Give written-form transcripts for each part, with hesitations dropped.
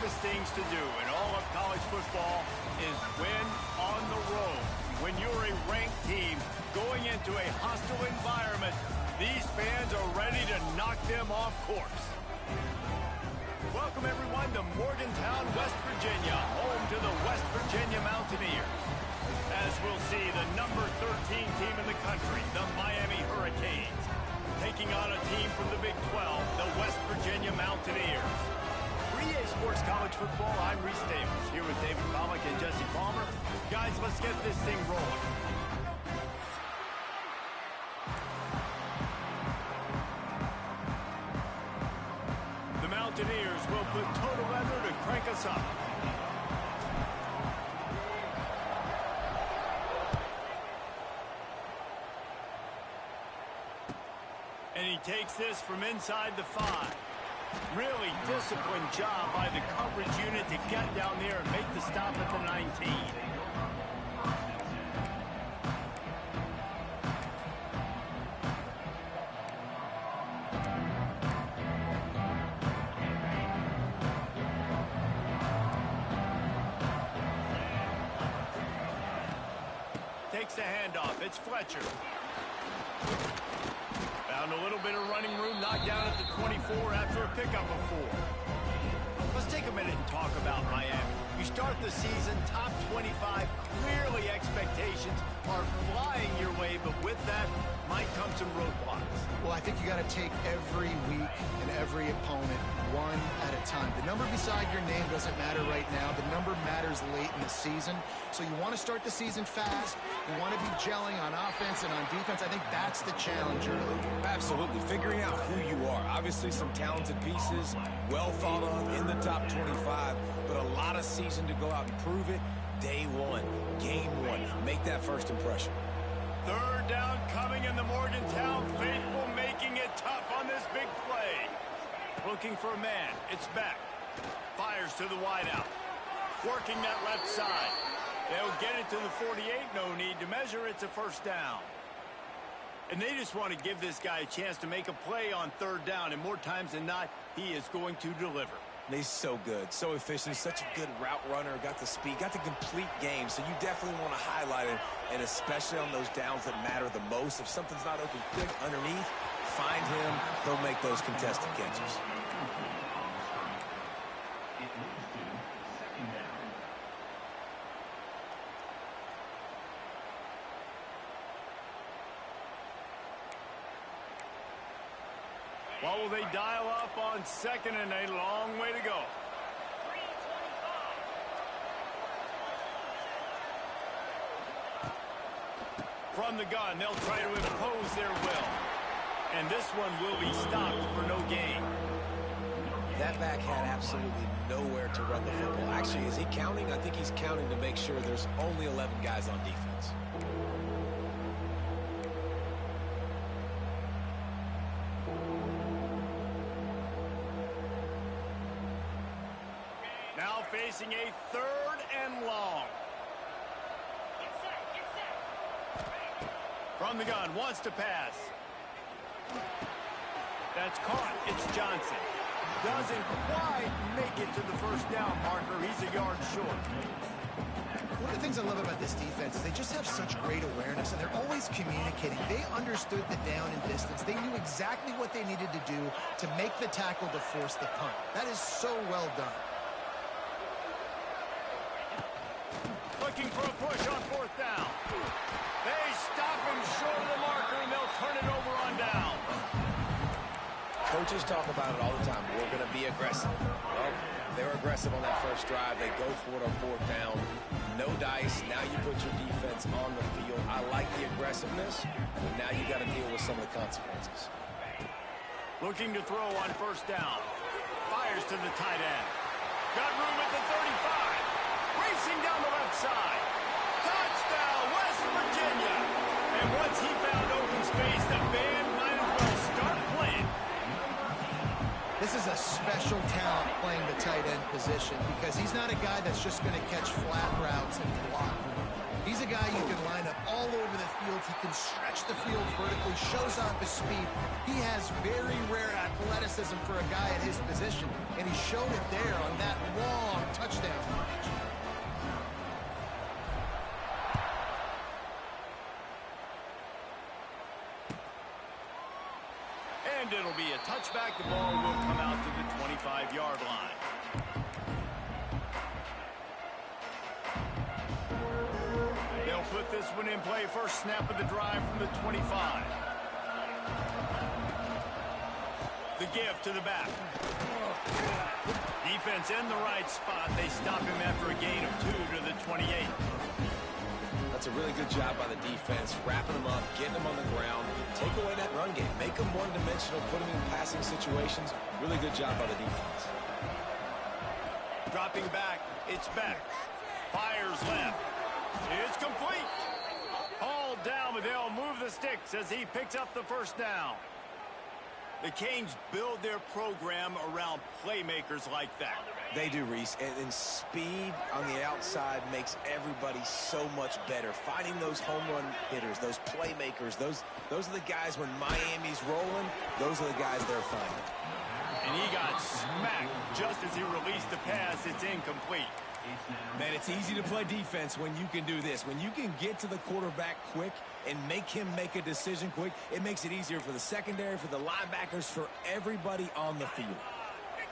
toughest things to do in all of college football is win on the road. When you're a ranked team going into a hostile environment, these fans are ready to knock them off course. Welcome, everyone, to Morgantown, West Virginia, home to the West Virginia Mountaineers. As we'll see, the number 13 team in the country, the Miami Hurricanes, taking on a team from the Big 12, the West Virginia Mountaineers. For EA Sports College Football, I'm Reese Davis, here with David Pollack and Jesse Palmer. Guys, let's get this thing rolling. The Mountaineers will put total leather to crank us up. And he takes this from inside the 5. Really disciplined job by the coverage unit to get down there and make the stop at the 19. Takes the handoff. It's Fletcher. Found a little bit of running room, knocked down at the 24 after a pickup of 4. Let's take a minute and talk about Miami. You start the season top 25. Clearly expectations are flying your way, but with that might come some roadblocks. Well, I think you got to take every week and every opponent one at a time. The number beside your name doesn't matter right now. The number matters late in the season. So you want to start the season fast. You want to be gelling on offense and on defense. I think that's the challenge early. Absolutely. Figuring out who you are. Obviously some talented pieces, well thought of in the top 25, but a lot of season to go out and prove it. Day one, game one. Make that first impression. Third down coming in the Morgantown faithful, making it tough on this big play. Looking for a man. It's Beck. Fires to the wideout. Working that left side. They'll get it to the 48. No need to measure. It's a first down. And they just want to give this guy a chance to make a play on third down. And more times than not, he is going to deliver. He's so good, so efficient, such a good route runner, got the speed, got the complete game, so you definitely want to highlight it, and especially on those downs that matter the most. If something's not open quick underneath, find him, he'll make those contested catches. What will they dial up on second and a long way to go? From the gun, they'll try to impose their will. And this one will be stopped for no gain. That back had absolutely nowhere to run the football. Actually, is he counting? I think he's counting to make sure there's only 11 guys on defense. Now facing a third and long. From the gun, wants to pass. That's caught. It's Johnson. Doesn't quite make it to the first down marker. He's a yard short. One of the things I love about this defense is they just have such great awareness, and they're always communicating. They understood the down and distance. They knew exactly what they needed to do to make the tackle to force the punt. That is so well done. Looking for a push on fourth down. They stop him short of the marker, and they'll turn it over on down. Coaches talk about it all the time. We're going to be aggressive. Well, they're aggressive on that first drive. They go for it on fourth down. No dice. Now you put your defense on the field. I like the aggressiveness, but now you got to deal with some of the consequences. Looking to throw on first down. Fires to the tight end. Got room at the 35. Racing down the left side. Touchdown, West Virginia. And once he found open space, the band might as well start playing. This is a special talent playing the tight end position because he's not a guy that's just going to catch flat routes and block. He's a guy you can line up all over the field. He can stretch stretch the field vertically, shows off his speed. He has very rare athleticism for a guy at his position, and he showed it there on that long touchdown launch. And it'll be a touchback. The ball will come out to the 25-yard line. They'll put this one in play. First snap of the drive from the 25. The give to the back. Defense in the right spot. They stop him after a gain of 2 to the 28. That's a really good job by the defense, wrapping them up, getting them on the ground, take away that run game, make them one-dimensional, put them in passing situations. Really good job by the defense. Dropping back, it's Beck. Fires left. It's complete. Hauled down, but they'll move the sticks as he picks up the first down. The Canes build their program around playmakers like that. They do, Reese, and speed on the outside makes everybody so much better. Finding those home run hitters, those playmakers, those are the guys when Miami's rolling, those are the guys they're finding. And he got smacked just as he released the pass. It's incomplete. Man, it's easy to play defense when you can do this. When you can get to the quarterback quick and make him make a decision quick, it makes it easier for the secondary, for the linebackers, for everybody on the field.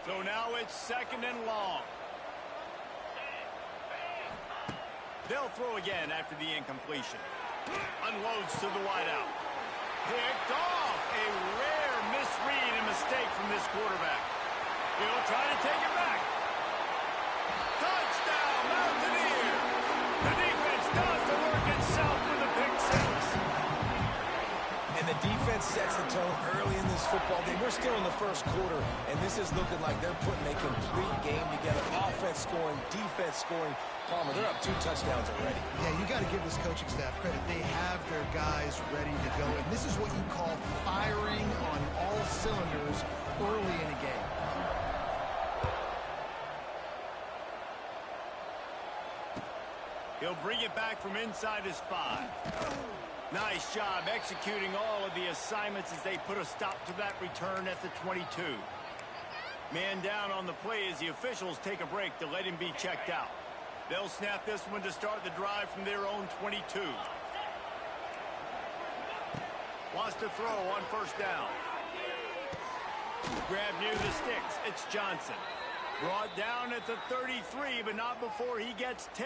So now it's second and long. They'll throw again after the incompletion. Unloads to the wideout. Picked off. A rare misread and mistake from this quarterback. He'll try to take it back. Touchdown, Mountaineer. The defense does the work itself with a pick six. And the defense sets the tone early in this football game. We're still in the first quarter, and this is looking like they're putting a complete game together. Offense scoring, defense scoring. Palmer, they're up 2 touchdowns already. Yeah, you got to give this coaching staff credit. They have their guys ready to go, and this is what you call firing on all cylinders early in a game. He'll bring it back from inside his 5. Nice job executing all of the assignments as they put a stop to that return at the 22. Man down on the play as the officials take a break to let him be checked out. They'll snap this one to start the drive from their own 22. Wants to throw on first down. Grab near the sticks. It's Johnson. Brought down at the 33, but not before he gets 10.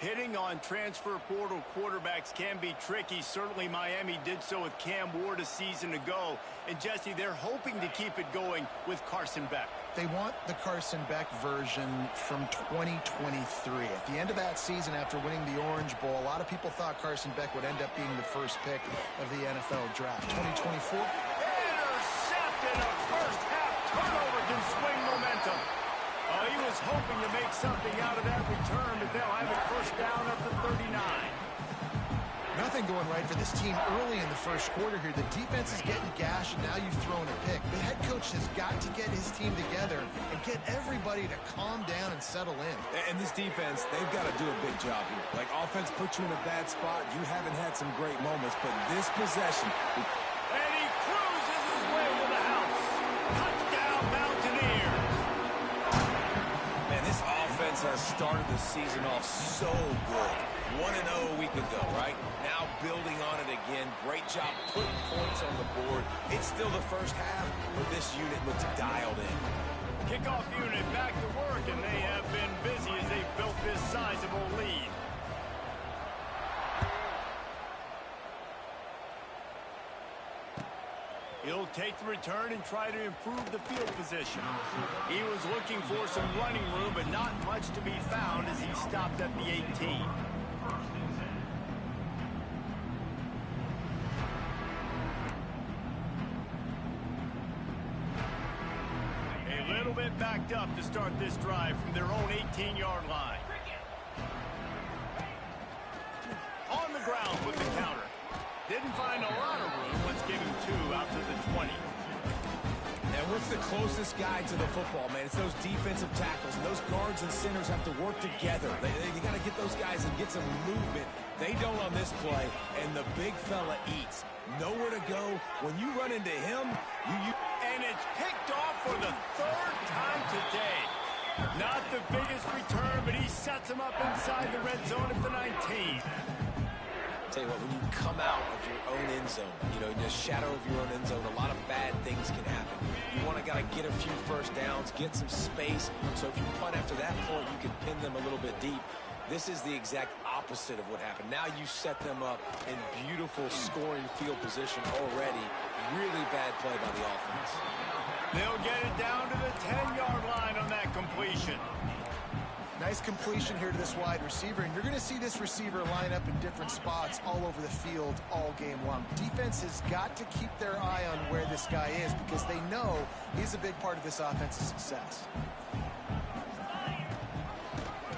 Hitting on transfer portal quarterbacks can be tricky. Certainly Miami did so with Cam Ward a season ago. And Jesse, they're hoping to keep it going with Carson Beck. They want the Carson Beck version from 2023. At the end of that season, after winning the Orange Bowl, a lot of people thought Carson Beck would end up being the first pick of the NFL draft. 2024. Intercepted. A first half turnover can swing momentum. He was hoping to make something out of that return, but they'll have it first down at the 39. Nothing going right for this team early in the first quarter here. The defense is getting gashed, and now you've thrown a pick. The head coach has got to get his team together and get everybody to calm down and settle in. And this defense, they've got to do a big job here. Like, offense puts you in a bad spot. You haven't had some great moments, but this possession... And he cruises his way to the house. Touchdown, Mountaineers. Man, this offense has started the season off so good. 1-0 a week ago, right? Now building on it again. Great job putting points on the board. It's still the first half, but this unit looks dialed in. Kickoff unit back to work, and they have been busy as they've built this sizable lead. He'll take the return and try to improve the field position. He was looking for some running room, but not much to be found as he stopped at the 18. A little bit backed up to start this drive from their own 18-yard line. On the ground with the counter. Didn't find a lot of room. Let's give him 2 out to the 20. And what's the closest guy to the football, man? It's those defensive tackles. Those guards and centers have to work together. You got to get those guys and get some movement. They don't on this play, and the big fella eats. Nowhere to go. When you run into him, And it's picked off for the third time today. Not the biggest return, but he sets him up inside the red zone at the 19. Tell you what, when you come out of your own end zone, you know, in the shadow of your own end zone, a lot of bad things can happen. You want to get a few first downs, get some space, so if you punt after that point, you can pin them a little bit deep. This is the exact opposite of what happened. Now you set them up in beautiful scoring field position already. Really bad play by the offense. They'll get it down to the 10-yard line on that completion. Nice completion here to this wide receiver, and you're going to see this receiver line up in different spots all over the field all game long. Defense has got to keep their eye on where this guy is because they know he's a big part of this offense's success.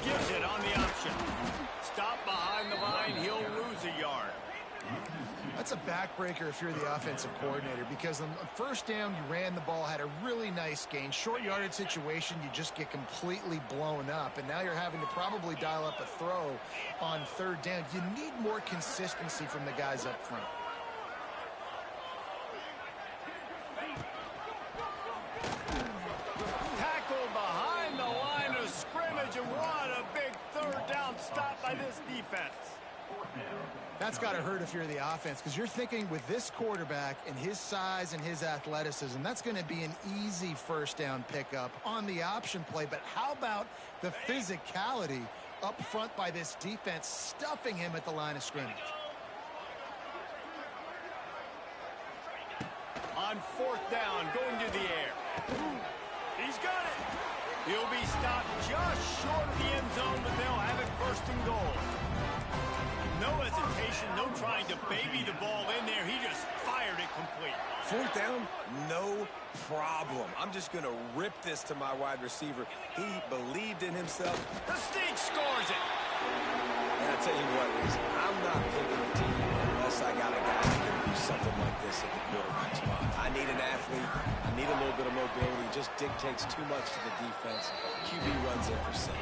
Gives it on the option. Stop behind the line, he'll lose a yard. That's a backbreaker if you're the offensive coordinator because on first down, you ran the ball, had a really nice gain. Short yardage situation, you just get completely blown up, and now you're having to probably dial up a throw on third down. You need more consistency from the guys up front. Tackle behind the line of scrimmage, and what a big third down stop by this defense. That's got to hurt if you're the offense because you're thinking with this quarterback and his size and his athleticism, that's going to be an easy first down pickup on the option play. But how about the physicality up front by this defense, stuffing him at the line of scrimmage? On fourth down, going to the air. He's got it. He'll be stopped just short of the end zone, but they'll have it first and goal. No hesitation, no trying to baby the ball in there. He just fired it complete. Fourth down, no problem. I'm just going to rip this to my wide receiver. He believed in himself. The Sneak scores it. And I tell you what, Reese, I'm not picking a team unless I got a guy who can do something like this at the quarterback spot. I need an athlete. I need a little bit of mobility. It just dictates too much to the defense. QB runs in for 6.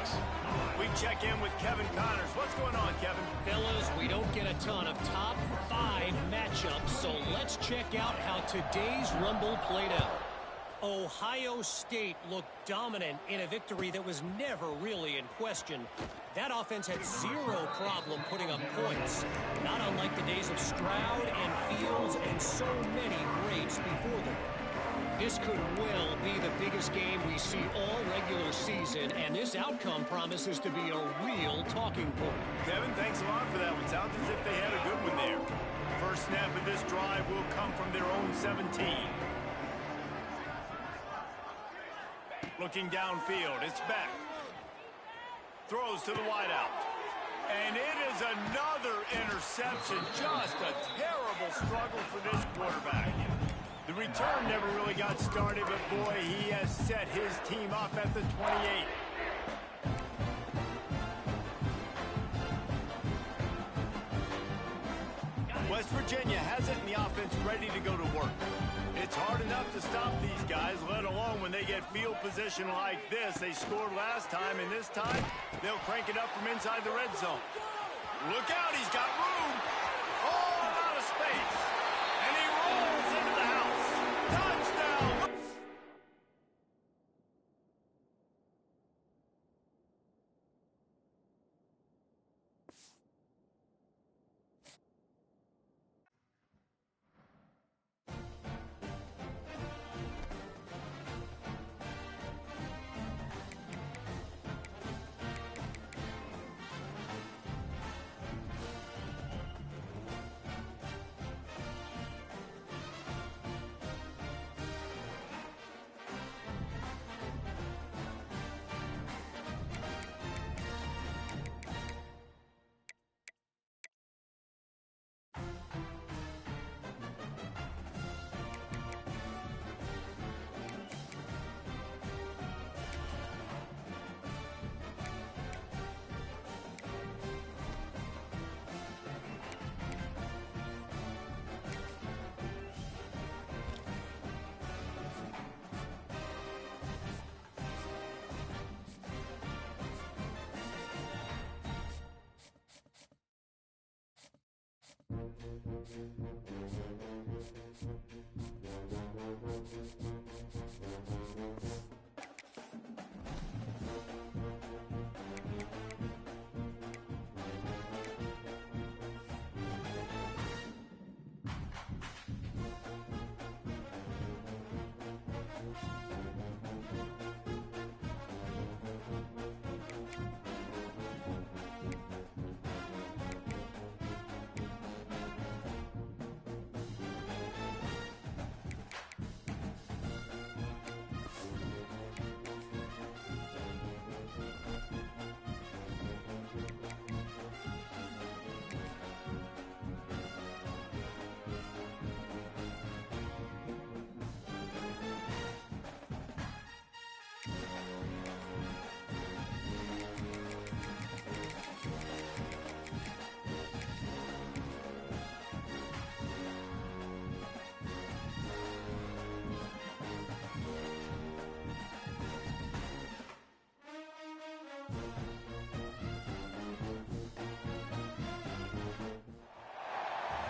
We check in with Kevin Connors. What's going on, Kevin? Fellas, we don't get a ton of top 5 matchups, so let's check out how today's Rumble played out. Ohio State looked dominant in a victory that was never really in question. That offense had zero problem putting up points, not unlike the days of Stroud and Fields and so many greats before them. This could well be the biggest game we see all regular season, and this outcome promises to be a real talking point. Kevin, thanks a lot for that one. Sounds as if they had a good one there. First snap of this drive will come from their own 17. Looking downfield, it's Beck. Throws to the wideout. And it is another interception. Just a terrible struggle for this quarterback. The return never really got started, but boy, he has set his team up at the 28. West Virginia has it, and the offense ready to go to work. It's hard enough to stop these guys, let alone when they get field position like this. They scored last time, and this time, they'll crank it up from inside the red zone. Look out, he's got room. All out of space. And he rolls into the house. Touchdown!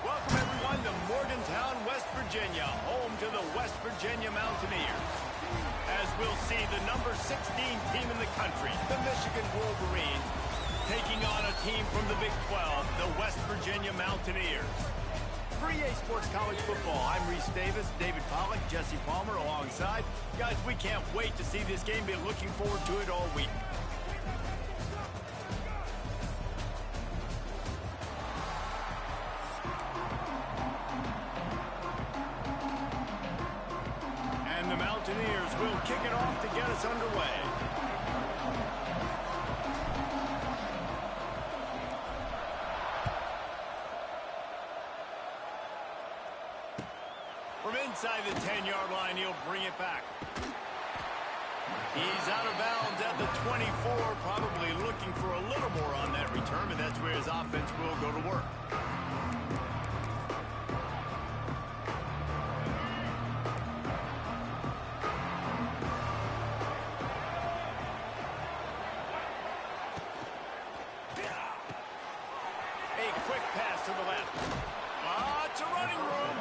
Welcome, everyone, to Morgantown, West Virginia, home to the West Virginia Mountaineers. As we'll see, the number 16 team in the country, the Michigan Wolverines, taking on a team from the Big 12, the West Virginia Mountaineers. For EA Sports College Football, I'm Reese Davis, David Pollack, Jesse Palmer alongside. Guys, we can't wait to see this game. Been looking forward to it all week. And the Mountaineers will kick it off to get us underway. From inside the 10-yard line, he'll bring it back. He's out of bounds at the 24, probably looking for a little more on that return, and that's where his offense will go to work. A quick pass to the left. Lots of running room.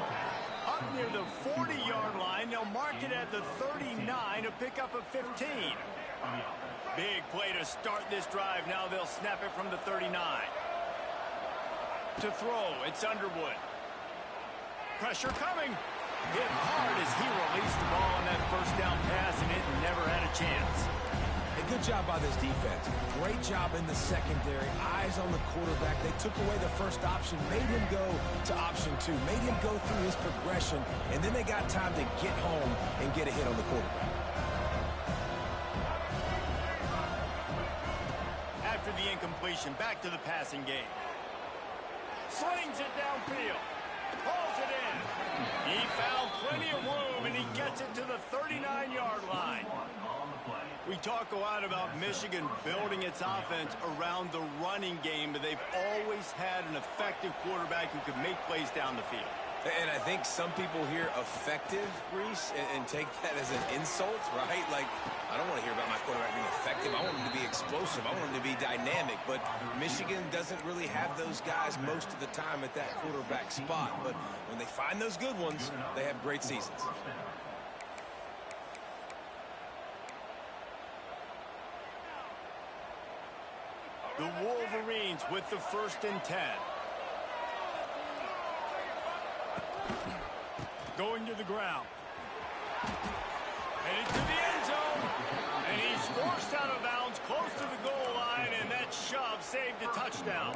Up near the 40-yard line, they'll mark it at the 39 to pick up a 15. Big play to start this drive. Now they'll snap it from the 39. To throw, it's Underwood. Pressure coming. Hit hard as he released the ball on that first down pass, and it never had a chance. A good job by this defense. Great job in the secondary. Eyes on the quarterback. They took away the first option, made him go to option 2, made him go through his progression, and then they got time to get home and get a hit on the quarterback. After the incompletion, back to the passing game. Slings it downfield. Pulls it in. He found plenty of room, and he gets it to the 39-yard line. We talk a lot about Michigan building its offense around the running game, but they've always had an effective quarterback who can make plays down the field. And I think some people hear effective, Reese, and take that as an insult, right? Like, I don't want to hear about my quarterback being effective. I want him to be explosive. I want him to be dynamic. But Michigan doesn't really have those guys most of the time at that quarterback spot. But when they find those good ones, they have great seasons. The Wolverines with the 1st and 10. Going to the ground. Headed to the end zone. And he's forced out of bounds close to the goal line, and that shove saved a touchdown.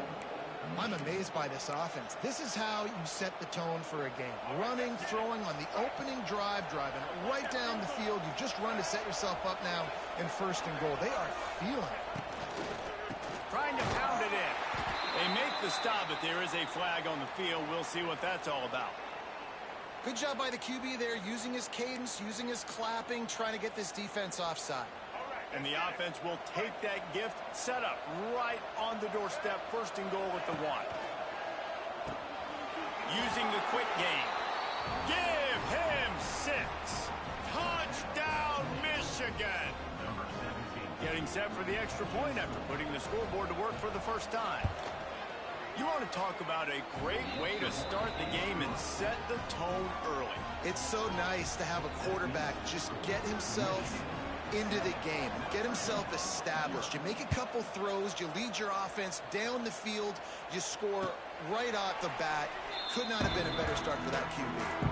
I'm amazed by this offense. This is how you set the tone for a game. Running, throwing on the opening drive, driving right down the field. You just run to set yourself up now in 1st and goal. They are feeling it. Trying to pound it in. They make the stop, but there is a flag on the field. We'll see what that's all about. Good job by the QB there, using his cadence, using his clapping, trying to get this defense offside. And the offense will take that gift, set up right on the doorstep, 1st and goal at the 1. Using the quick game. Give him 6. Touchdown, Michigan. Getting set for the extra point after putting the scoreboard to work for the first time. You want to talk about a great way to start the game and set the tone early. It's so nice to have a quarterback just get himself into the game, get himself established. You make a couple throws, you lead your offense down the field, you score right off the bat. Could not have been a better start for that QB.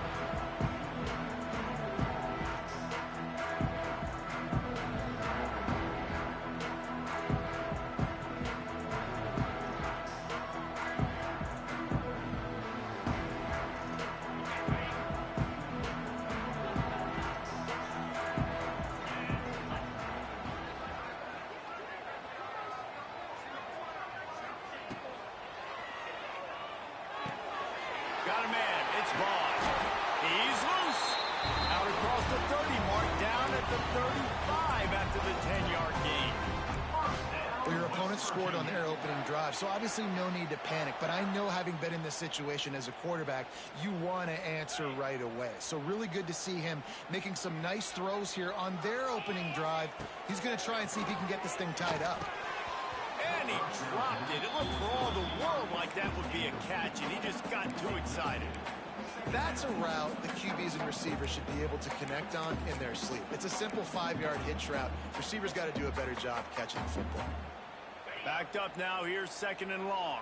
Got a man. It's Vaughn. He's loose. Out across the 30 mark, down at the 35 after the 10-yard gain. Well, your opponent scored on their opening drive, so obviously no need to panic. But I know, having been in this situation as a quarterback, you want to answer right away. So really good to see him making some nice throws here on their opening drive. He's going to try and see if he can get this thing tied up. And he dropped it. It looked for all the world like that would be a catch, and he just got too excited. That's a route the QBs and receivers should be able to connect on in their sleep. It's a simple 5-yard hitch route. Receivers got to do a better job catching the football. Backed up now. Here's 2nd and long.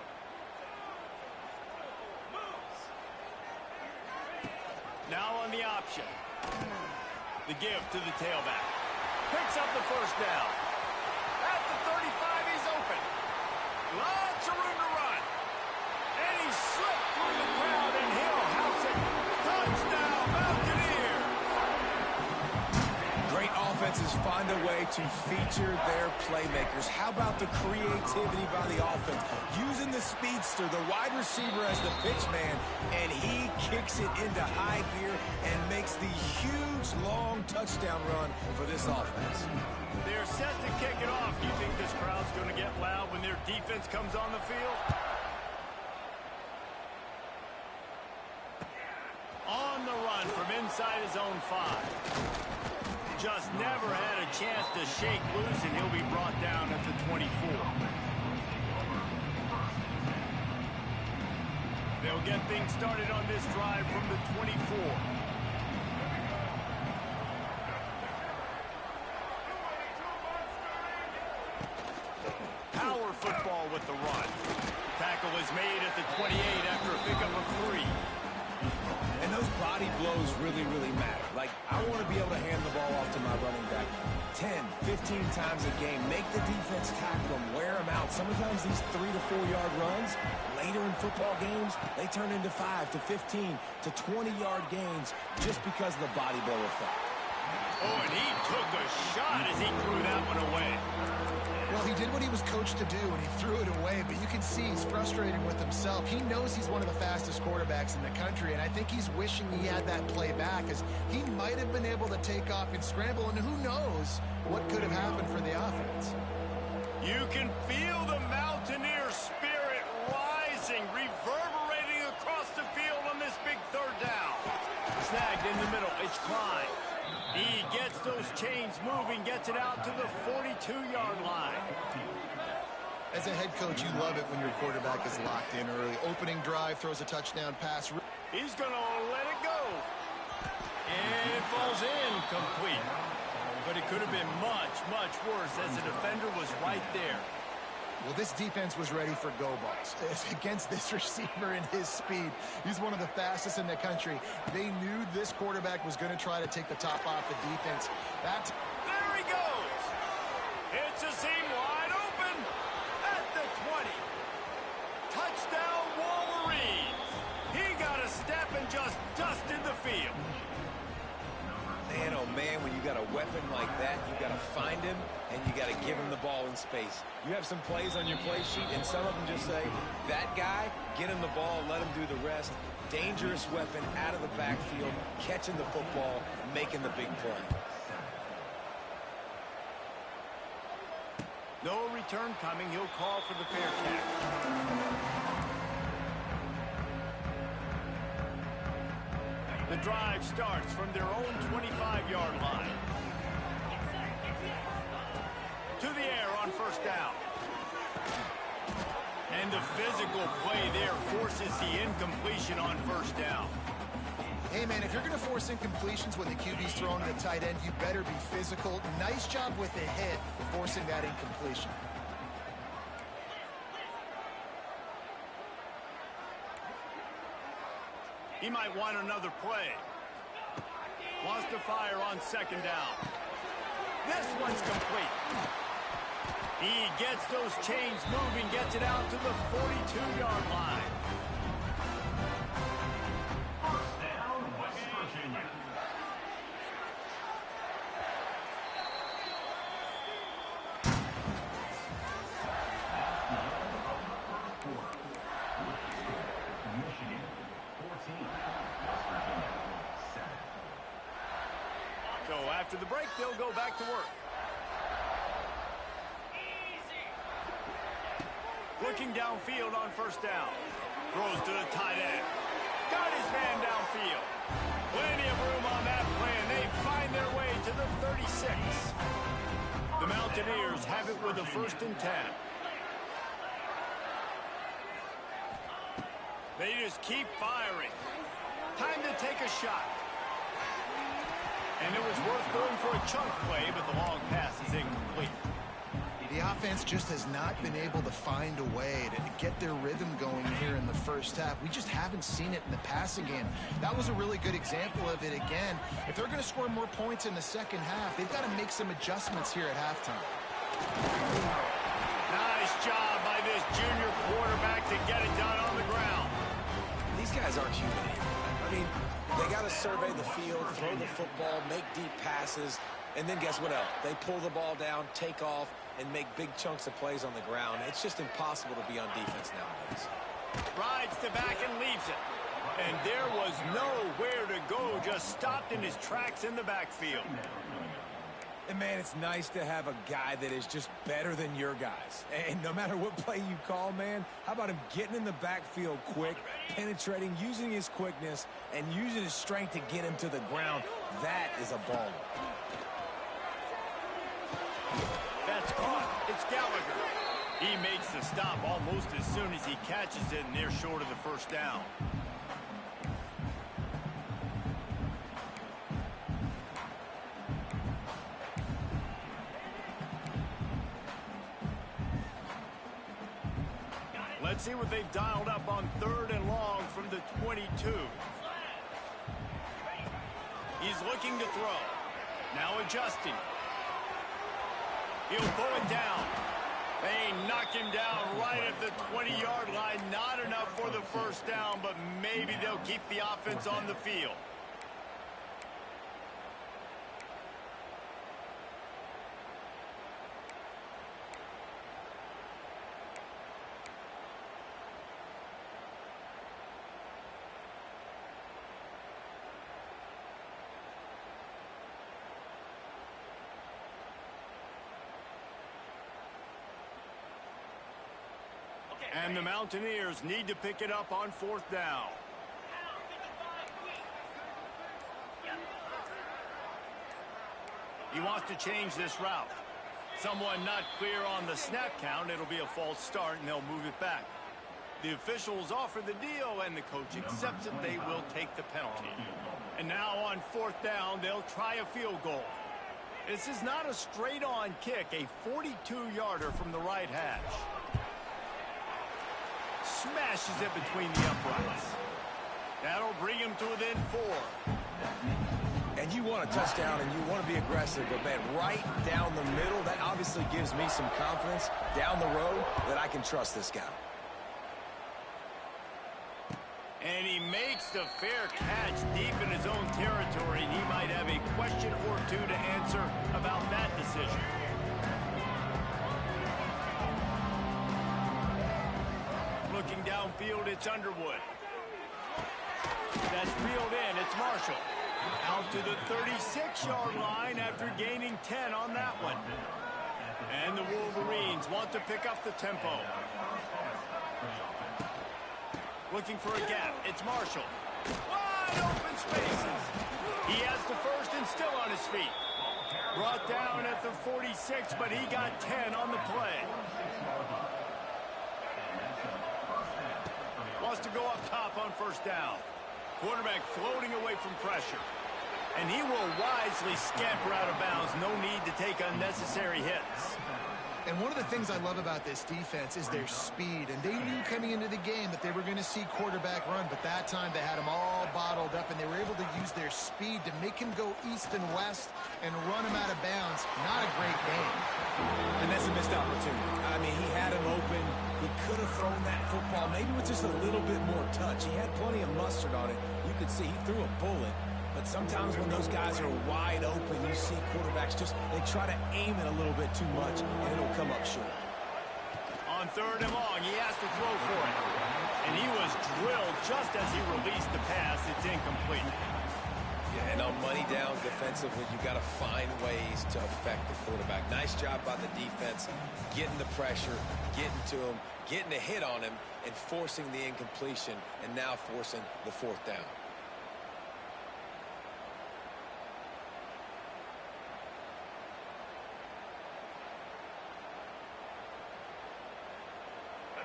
Now on the option. The give to the tailback. Picks up the first down. At the 35, he's open. Lots of room to run. And he slipped through the crowd, and he'll house it. Touchdown, Mountaineers! Great offenses find a way to feature their playmakers. How about the creativity by the offense? Using the speedster, the wide receiver as the pitch man, and he kicks it into high gear and makes the huge, long touchdown run for this offense. They're set to kick it off. Do you think this crowd's going to get loud when their defense comes on the field? On the run from inside his own 5. Just never had a chance to shake loose, and he'll be brought down at the 24. They'll get things started on this drive from the 24. Power football with the run. Tackle is made at the 28 after a pickup of 3. And those body blows really, really matter. Like, I want to be able to hand the ball off to my running back 10, 15 times a game. Make the defense tackle them, wear them out. Sometimes these 3 to 4 yard runs, later in football games, they turn into 5 to 15 to 20-yard gains just because of the body blow effect. Oh, and he took a shot as he threw that one away. Well, he did what he was coached to do, and he threw it away, but you can see he's frustrated with himself. He knows he's one of the fastest quarterbacks in the country, and I think he's wishing he had that play back, as he might have been able to take off and scramble, and who knows what could have happened for the offense. You can feel the Mountaineer spirit rising, reverberating across the field on this big 3rd down. Snagged in the middle. It's Klein. He gets those chains moving, gets it out to the 42-yard line. As a head coach, you love it when your quarterback is locked in early. Opening drive, throws a touchdown pass. He's going to let it go. And it falls in complete. But it could have been much, much worse as the defender was right there. Well, this defense was ready for go balls. Against this receiver and his speed, he's one of the fastest in the country. They knew this quarterback was going to try to take the top off the defense. There he goes. It's a seam wide open at the 20. Touchdown, Wolverines. He got a step and just dusted the field. Man, oh man, when you got a weapon like that, you got to find him and you got to give him the ball in space. You have some plays on your play sheet, and some of them just say, that guy, get him the ball, let him do the rest. Dangerous weapon out of the backfield, catching the football, making the big play. No return coming. He'll call for the fair catch. The drive starts from their own 25-yard line. To the air on 1st down. And the physical play there forces the incompletion on first down. Hey, man, if you're going to force incompletions when the QB's throwing to the tight end, you better be physical. Nice job with the hit, forcing that incompletion. He might want another play. Wants to fire on second down. This one's complete. He gets those chains moving, gets it out to the 42-yard line. First down, West Virginia. Michigan 14, West Virginia 7. So after the break, they'll go back to work. Looking downfield on first down. Throws to the tight end. Got his man downfield. Plenty of room on that play, and they find their way to the 36. The Mountaineers have it with a 1st and 10. They just keep firing. Time to take a shot. And it was worth going for a chunk play, but the long pass is incomplete. The offense just has not been able to find a way to get their rhythm going here in the first half. We just haven't seen it in the passing game. That was a really good example of it again. If they're going to score more points in the second half, they've got to make some adjustments here at halftime. Nice job by this junior quarterback to get it done on the ground. These guys aren't human. I mean, they got to survey the field, throw the football, make deep passes, and then guess what else? They pull the ball down, take off, and make big chunks of plays on the ground. It's just impossible to be on defense nowadays. Rides the back and leaves it. And there was nowhere to go, just stopped in his tracks in the backfield. And, man, it's nice to have a guy that is just better than your guys. And no matter what play you call, man, how about him getting in the backfield quick, penetrating, using his quickness, and using his strength to get him to the ground? That is a baller. That's caught. It's Gallagher. He makes the stop almost as soon as he catches it, and they're short of the first down. Let's see what they've dialed up on 3rd and long from the 22. He's looking to throw. Now adjusting. He'll pull it down. They knock him down right at the 20-yard line. Not enough for the first down, but maybe they'll keep the offense on the field. And the Mountaineers need to pick it up on 4th down. He wants to change this route. Someone not clear on the snap count. It'll be a false start, and they'll move it back. The officials offer the deal, and the coach accepts it. They will take the penalty. And now on 4th down, they'll try a field goal. This is not a straight-on kick, a 42-yarder from the right hash. Smashes it between the uprights. That'll bring him to within 4. And you want a touchdown and you want to be aggressive, but man, right down the middle, that obviously gives me some confidence down the road that I can trust this guy. And he makes the fair catch deep in his own territory, and he might have a question or two to answer about that decision. Looking downfield, it's Underwood. That's reeled in. It's Marshall. Out to the 36-yard line after gaining 10 on that one. And the Wolverines want to pick up the tempo. Looking for a gap. It's Marshall. Wide open spaces. He has the first and still on his feet. Brought down at the 46, but he got 10 on the play. go up top on first down. Quarterback floating away from pressure. And he will wisely scamper out of bounds. No need to take unnecessary hits. And one of the things I love about this defense is their speed. And they knew coming into the game that they were going to see quarterback run. But that time they had him all bottled up, and they were able to use their speed to make him go east and west and run him out of bounds. Not a great game. And that's a missed opportunity. I mean, he had him open. He could have thrown that football maybe with just a little bit more touch. He had plenty of mustard on it. You could see he threw a bullet. But sometimes when those guys are wide open, you see quarterbacks they try to aim it a little bit too much, and it'll come up short. On third and long, he has to throw for it. And he was drilled just as he released the pass. It's incomplete. Yeah, and on money downs defensively, you got to find ways to affect the quarterback. Nice job by the defense, getting the pressure, getting to him, getting a hit on him, and forcing the incompletion, and now forcing the fourth down.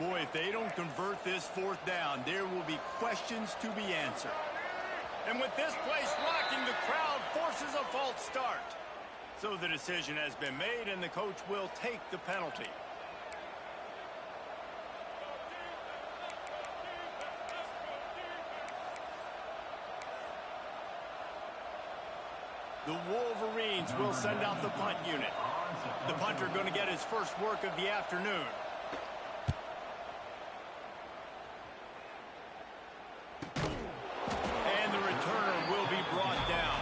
Boy, if they don't convert this fourth down, there will be questions to be answered. And with this place rocking, the crowd forces a false start. So the decision has been made, and the coach will take the penalty. The Wolverines will send out the punt unit. The punter going to get his first work of the afternoon. And the returner will be brought down.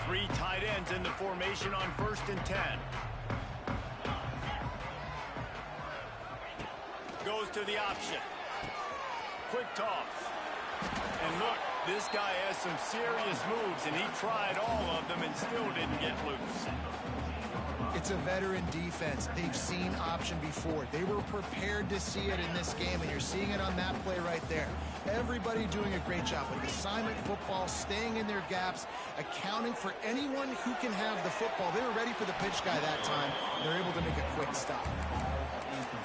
Three tight ends in the formation on 1st and 10. Goes to the option. Quick toss. And look, this guy has some serious moves, and he tried all of them and still didn't get loose. It's a veteran defense. They've seen option before. They were prepared to see it in this game, and you're seeing it on that play right there. Everybody doing a great job with assignment football, staying in their gaps, accounting for anyone who can have the football. They were ready for the pitch guy that time. They're able to make a quick stop.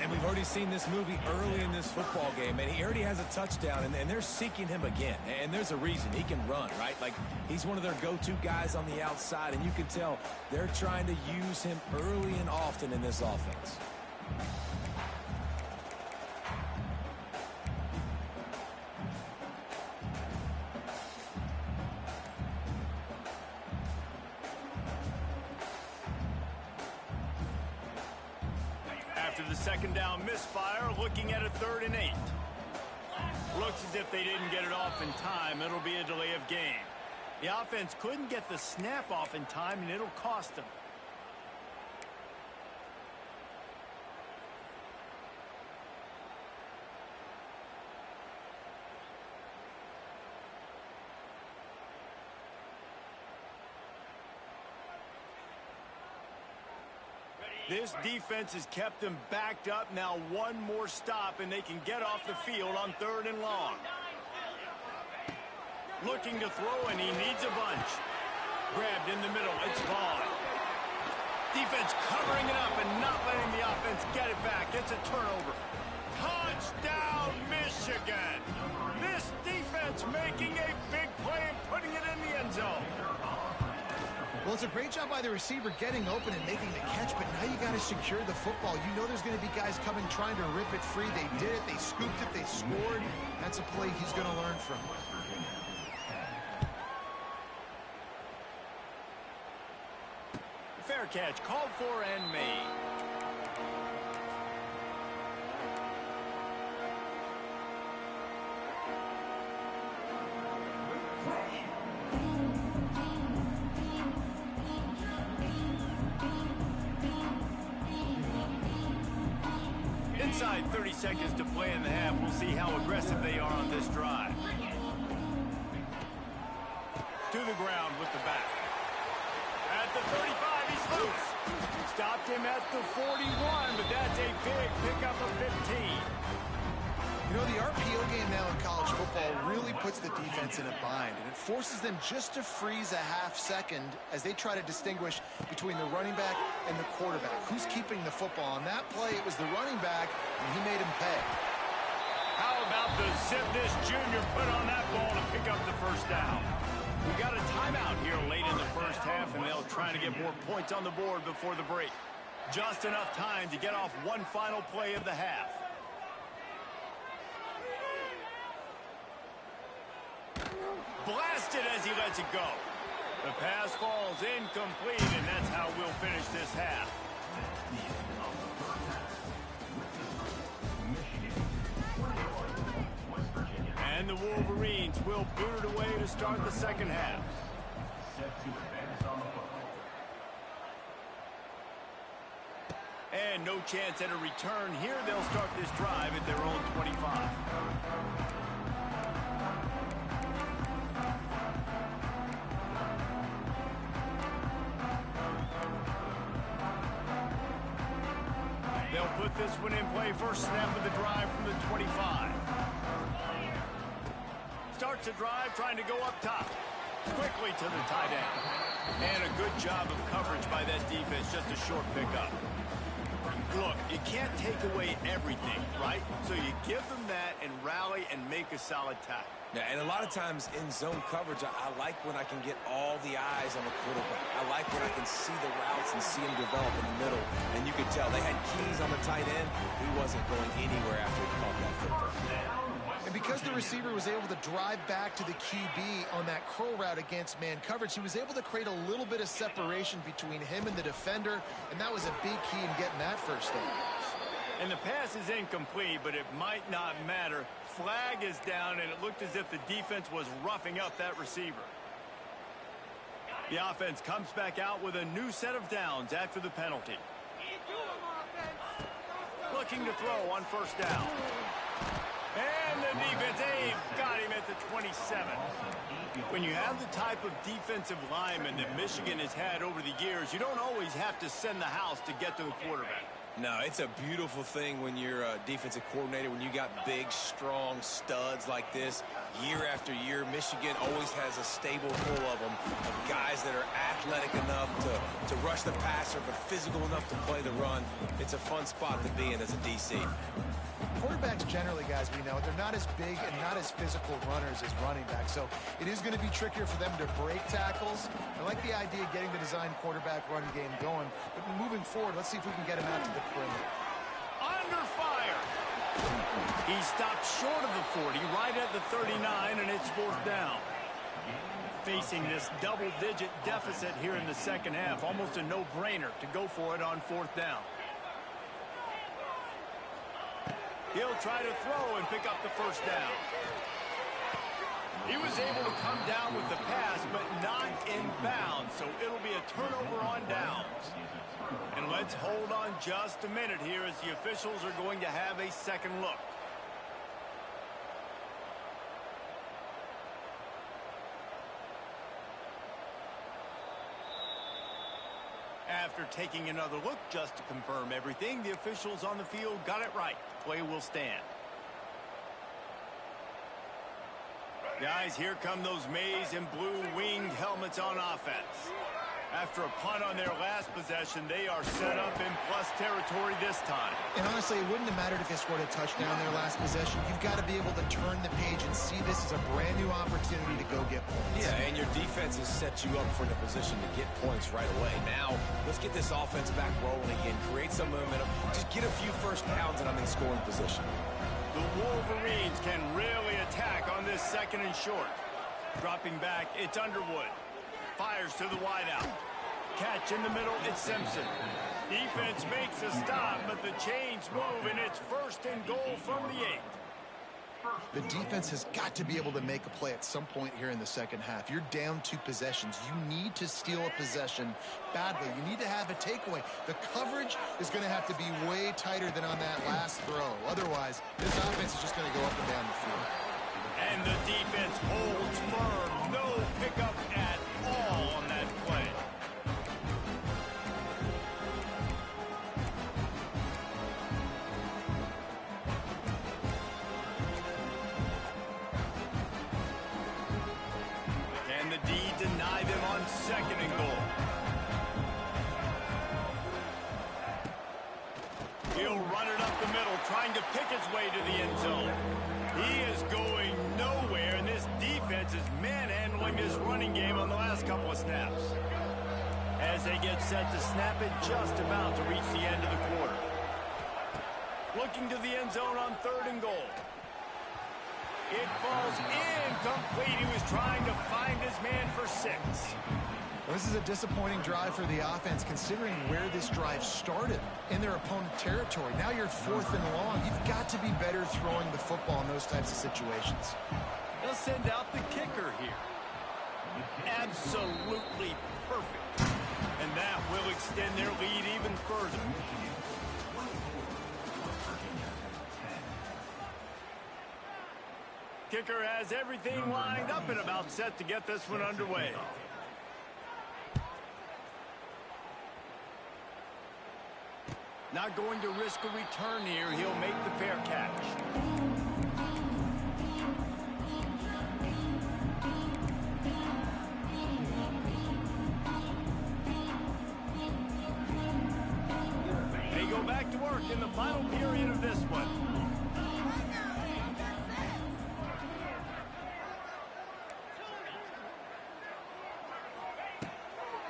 And we've already seen this movie early in this football game, and he already has a touchdown, and they're seeking him again. And there's a reason. He can run, right? Like, he's one of their go-to guys on the outside, and you can tell they're trying to use him early and often in this offense. After the second down misfire, looking at a 3rd and 8. Looks as if they didn't get it off in time. It'll be a delay of game. The offense couldn't get the snap off in time, and it'll cost them. This defense has kept them backed up. Now one more stop, and they can get off the field on 3rd and long. Looking to throw, and he needs a bunch. Grabbed in the middle. It's Vaughn. Defense covering it up and not letting the offense get it back. It's a turnover. Touchdown, Michigan. This defense making a big play and putting it in the end zone. Well, it's a great job by the receiver getting open and making the catch, but now you got to secure the football. You know there's going to be guys coming trying to rip it free. They did it. They scooped it. They scored. That's a play he's going to learn from. Fair catch called for and made. Inside 30 seconds to play in the half. We'll see how aggressive they are on this drive. To the ground with the back. At the 35, he's loose. Stopped him at the 41, but that's a big pickup of 15. You know, the RPO game now in college football really puts the defense in a bind, and it forces them just to freeze a half second as they try to distinguish between the running back and the quarterback. Who's keeping the football? On that play, it was the running back, and he made him pay. How about the zip this junior put on that ball to pick up the first down? We got a timeout here late in the first half, and they'll try to get more points on the board before the break. Just enough time to get off one final play of the half. Blasted as he lets it go. The pass falls incomplete, and that's how we'll finish this half. And the Wolverines will boot it away to start the second half. Set to advance on the football. And no chance at a return here. They'll start this drive at their own 25. They'll put this one in play. First snap of the drive from the 25. Starts a drive trying to go up top. Quickly to the tight end. And a good job of coverage by that defense. Just a short pickup. Look, you can't take away everything, right? So you give them that and rally and make a solid tackle. Yeah, and a lot of times in zone coverage, I like when I can get all the eyes on the quarterback. I like when I can see the routes and see him develop in the middle. And you could tell they had keys on the tight end. He wasn't going anywhere after he caught that football. And because the receiver was able to drive back to the QB on that curl route against man coverage, he was able to create a little bit of separation between him and the defender, and that was a big key in getting that first down. And the pass is incomplete, but it might not matter. Flag is down, and it looked as if the defense was roughing up that receiver. The offense comes back out with a new set of downs after the penalty. Looking to throw on first down. And the defense, got him at the 27. When you have the type of defensive lineman that Michigan has had over the years, you don't always have to send the house to get to the quarterback. No, it's a beautiful thing when you're a defensive coordinator, when you got big, strong studs like this. Year after year, Michigan always has a stable full of them, of guys that are athletic enough to rush the passer, but physical enough to play the run. It's a fun spot to be in as a DC. Quarterbacks generally, guys, we know, they're not as big and not as physical runners as running backs, so it is going to be trickier for them to break tackles. I like the idea of getting the design quarterback run game going, but moving forward, let's see if we can get him out to the perimeter. Under fire. He stopped short of the 40, right at the 39, and it's fourth down. Facing this double-digit deficit here in the second half, almost a no-brainer to go for it on fourth down. He'll try to throw and pick up the first down. He was able to come down with the pass, but not in bounds, so it'll be a turnover on downs. And let's hold on just a minute here as the officials are going to have a second look. After taking another look just to confirm everything, the officials on the field got it right. Play will stand. Guys, here come those maize and blue winged helmets on offense. After a punt on their last possession, they are set up in plus territory this time. And honestly, it wouldn't have mattered if they scored a touchdown their last possession. You've got to be able to turn the page and see this as a brand new opportunity to go get points. Yeah, and your defense has set you up for the position to get points right away. Now, let's get this offense back rolling again, create some momentum, just get a few first downs, and I'm in scoring position. The Wolverines can really attack on this second and short. Dropping back, it's Underwood. Fires to the wideout. Catch in the middle, it's Simpson. Defense makes a stop, but the chains move, and it's first and goal from the 8. The defense has got to be able to make a play at some point here in the second half. You're down 2 possessions. You need to steal a possession badly. You need to have a takeaway. The coverage is going to have to be way tighter than on that last throw. Otherwise, this offense is just going to go up and down the field. And the defense holds firm. No pickup at all on that play. trying to pick his way to the end zone. He is going nowhere, and this defense is manhandling this running game on the last couple of snaps. As they get set to snap it, just about to reach the end of the quarter. Looking to the end zone on 3rd and goal. It falls incomplete. He was trying to find his man for 6. Well, this is a disappointing drive for the offense, considering where this drive started in their opponent territory. Now you're 4th and long. You've got to be better throwing the football in those types of situations. They'll send out the kicker here. Absolutely perfect. And that will extend their lead even further. Kicker has everything lined up and about set to get this one underway. Not going to risk a return here. He'll make the fair catch. They go back to work in the final period of this one.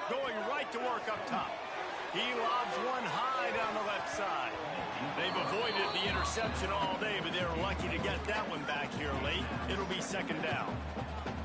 Going right to work up top. He lobs one high down the left side. They've avoided the interception all day, but they're lucky to get that one back here late. It'll be 2nd down.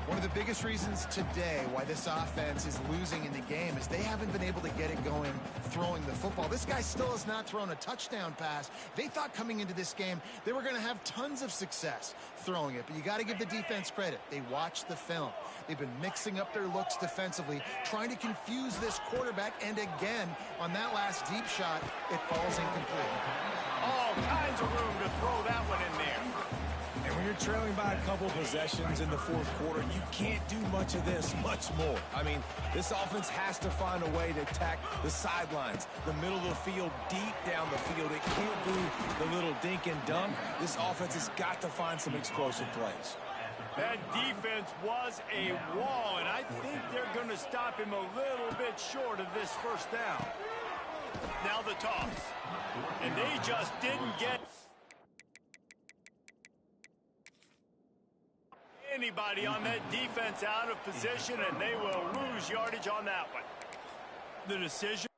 One of the biggest reasons today why this offense is losing in the game is they haven't been able to get it going throwing the football. This guy still has not thrown a touchdown pass. They thought coming into this game they were going to have tons of success throwing it, but you got to give the defense credit. They watched the film. They've been mixing up their looks defensively, trying to confuse this quarterback, and again, on that last deep shot, it falls incomplete. All kinds of room to throw that one in there. And when you're trailing by a couple possessions in the 4th quarter, you can't do much of this, much more. I mean, this offense has to find a way to attack the sidelines, the middle of the field, deep down the field. It can't do the little dink and dunk. This offense has got to find some explosive plays. That defense was a wall, and I think they're going to stop him a little bit short of this 1st down. Now the toss. And they just didn't get anybody on that defense out of position, and they will lose yardage on that one. The decision.